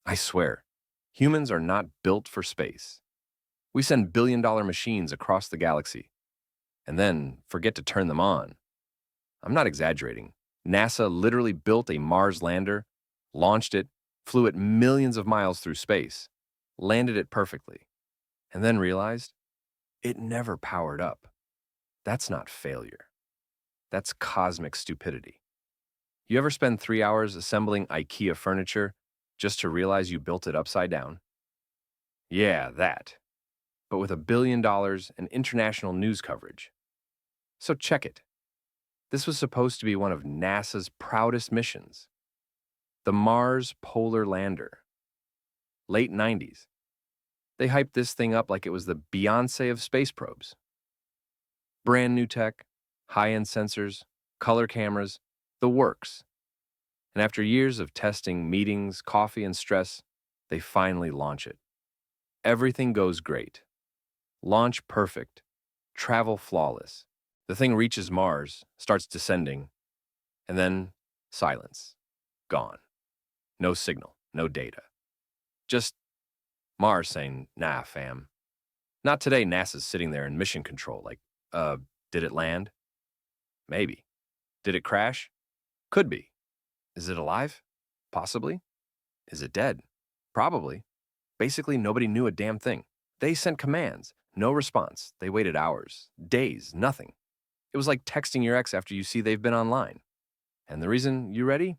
I swear, humans are not built for space. We send billion-dollar machines across the galaxy and then forget to turn them on. I'm not exaggerating. NASA literally built a Mars lander, launched it, flew it millions of miles through space, landed it perfectly, and then realized it never powered up. That's not failure. That's cosmic stupidity. You ever spend 3 hours assembling IKEA furniture just to realize you built it upside down? Yeah, that. But with $1 billion and international news coverage. So check it. This was supposed to be one of NASA's proudest missions, the Mars Polar Lander. Late 90s. They hyped this thing up like it was the Beyoncé of space probes. Brand new tech, high-end sensors, color cameras, the works. And after years of testing, meetings, coffee, and stress, they finally launch it. Everything goes great. Launch perfect. Travel flawless. The thing reaches Mars, starts descending, and then silence. Gone. No signal, no data. Just Mars saying, nah, fam. Not today. NASA's sitting there in mission control like, did it land? Maybe. Did it crash? Could be. Is it alive? Possibly. Is it dead? Probably. Basically, nobody knew a damn thing. They sent commands. No response. They waited hours, days, nothing. It was like texting your ex after you see they've been online. And the reason, you ready?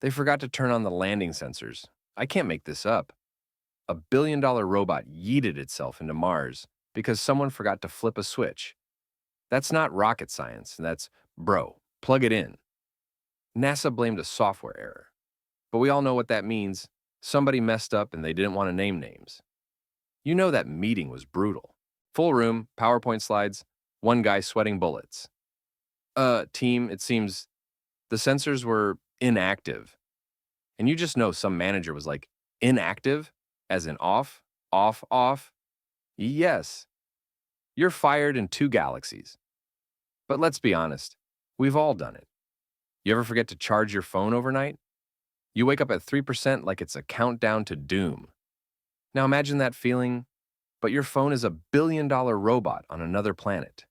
They forgot to turn on the landing sensors. I can't make this up. $1 billion robot yeeted itself into Mars because someone forgot to flip a switch. That's not rocket science. That's, bro, plug it in. NASA blamed a software error. But we all know what that means. Somebody messed up and they didn't want to name names. You know that meeting was brutal. Full room, PowerPoint slides, one guy sweating bullets. Team, it seems the sensors were inactive. And you just know some manager was like, inactive? As in off, off, off? Yes. You're fired in 2 galaxies. But let's be honest, we've all done it. You ever forget to charge your phone overnight? You wake up at 3% like it's a countdown to doom. Now imagine that feeling, but your phone is $1 billion robot on another planet.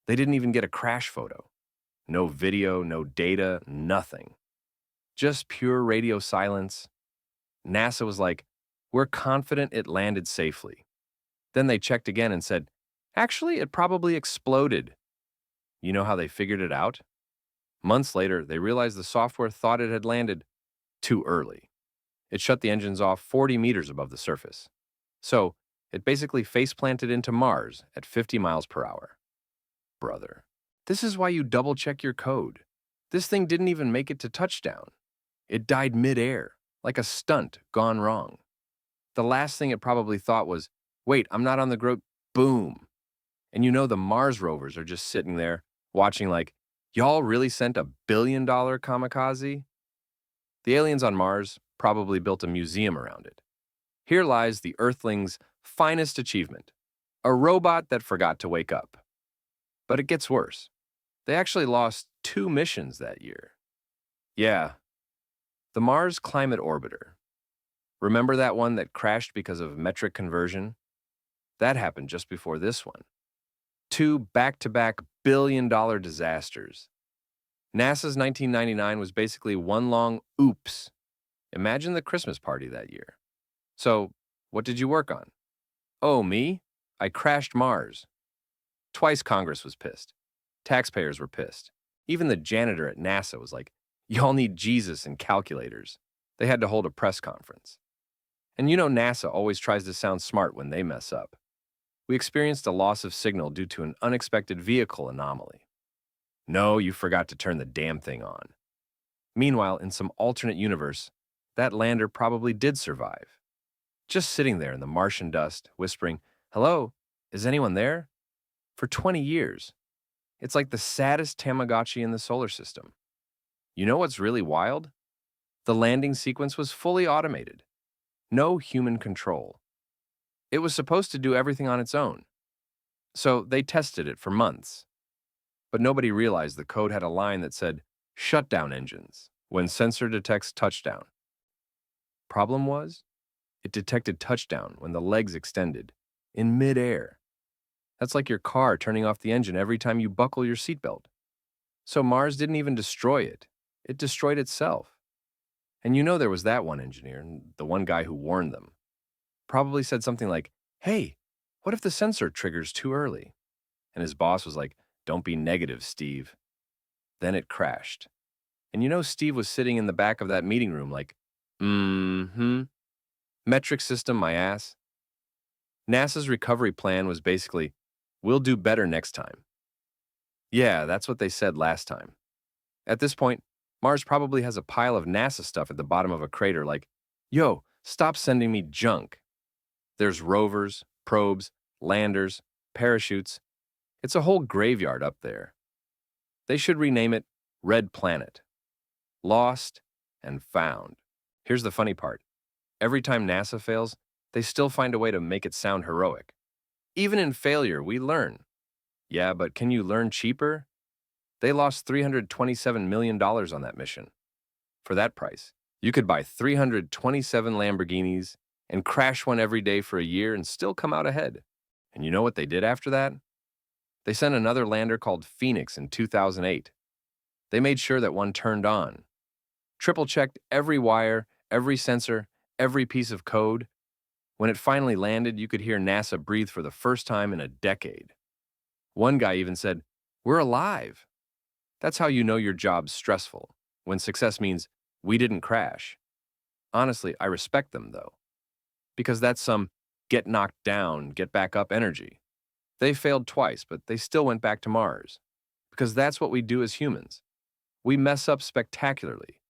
They didn't even get a crash photo. No video, no data, nothing. Just pure radio silence. NASA was like, we're confident it landed safely. Then they checked again and said, actually, it probably exploded. You know how they figured it out? Months later, they realized the software thought it had landed too early. It shut the engines off 40 meters above the surface. So, it basically face-planted into Mars at 50 miles per hour. Brother, this is why you double-check your code. This thing didn't even make it to touchdown. It died mid-air, like a stunt gone wrong. The last thing it probably thought was, wait, I'm not on the ground. Boom. And you know the Mars rovers are just sitting there, watching like, y'all really sent $1 billion kamikaze? The aliens on Mars probably built a museum around it. Here lies the Earthlings' finest achievement, a robot that forgot to wake up. But it gets worse. They actually lost 2 missions that year. Yeah, the Mars Climate Orbiter. Remember that one that crashed because of metric conversion? That happened just before this one. 2 back-to-back billion-dollar disasters. NASA's 1999 was basically one long oops. Imagine the Christmas party that year. So, what did you work on? Oh, me? I crashed Mars. Twice Congress was pissed. Taxpayers were pissed. Even the janitor at NASA was like, y'all need Jesus and calculators. They had to hold a press conference. And you know NASA always tries to sound smart when they mess up. We experienced a loss of signal due to an unexpected vehicle anomaly. No, you forgot to turn the damn thing on. Meanwhile, in some alternate universe, that lander probably did survive. Just sitting there in the Martian dust, whispering, hello, is anyone there? For 20 years. It's like the saddest Tamagotchi in the solar system. You know what's really wild? The landing sequence was fully automated. No human control. It was supposed to do everything on its own. So they tested it for months. But nobody realized the code had a line that said, shut down engines when sensor detects touchdown. Problem was, it detected touchdown when the legs extended, in midair. That's like your car turning off the engine every time you buckle your seatbelt. So Mars didn't even destroy it. It destroyed itself. And you know there was that one engineer, the one guy who warned them, probably said something like, "Hey, what if the sensor triggers too early?" And his boss was like, "Don't be negative, Steve." Then it crashed. And you know Steve was sitting in the back of that meeting room like, mm-hmm, metric system my ass. NASA's recovery plan was basically, we'll do better next time. Yeah, that's what they said last time. At this point, Mars probably has a pile of NASA stuff at the bottom of a crater like, yo, stop sending me junk. There's rovers, probes, landers, parachutes. It's a whole graveyard up there. They should rename it Red Planet. Lost and found. Here's the funny part. Every time NASA fails, they still find a way to make it sound heroic. Even in failure, we learn. Yeah, but can you learn cheaper? They lost $327 million on that mission. For that price, you could buy 327 Lamborghinis and crash one every day for a year and still come out ahead. And you know what they did after that? They sent another lander called Phoenix in 2008. They made sure that one turned on. Triple-checked every wire, every sensor, every piece of code. When it finally landed, you could hear NASA breathe for the first time in a decade. One guy even said, "We're alive." That's how you know your job's stressful, when success means we didn't crash. Honestly, I respect them, though, because that's some get knocked down, get back up energy. They failed twice, but they still went back to Mars, because that's what we do as humans. We mess up spectacularly,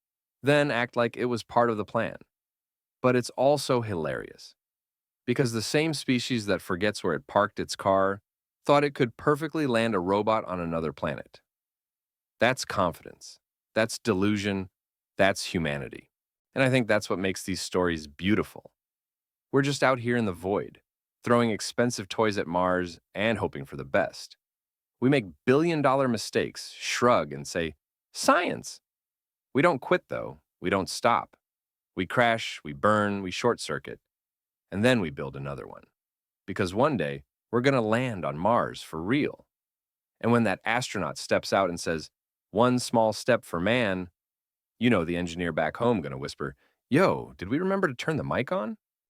then act like it was part of the plan. But it's also hilarious, because the same species that forgets where it parked its car thought it could perfectly land a robot on another planet. That's confidence. That's delusion. That's humanity. And I think that's what makes these stories beautiful. We're just out here in the void, throwing expensive toys at Mars and hoping for the best. We make billion-dollar mistakes, shrug, and say, "Science!" We don't quit, though. We don't stop. We crash, we burn, we short-circuit, and then we build another one. Because one day, we're going to land on Mars for real. And when that astronaut steps out and says, "One small step for man," you know the engineer back home going to whisper, "Yo, did we remember to turn the mic on?"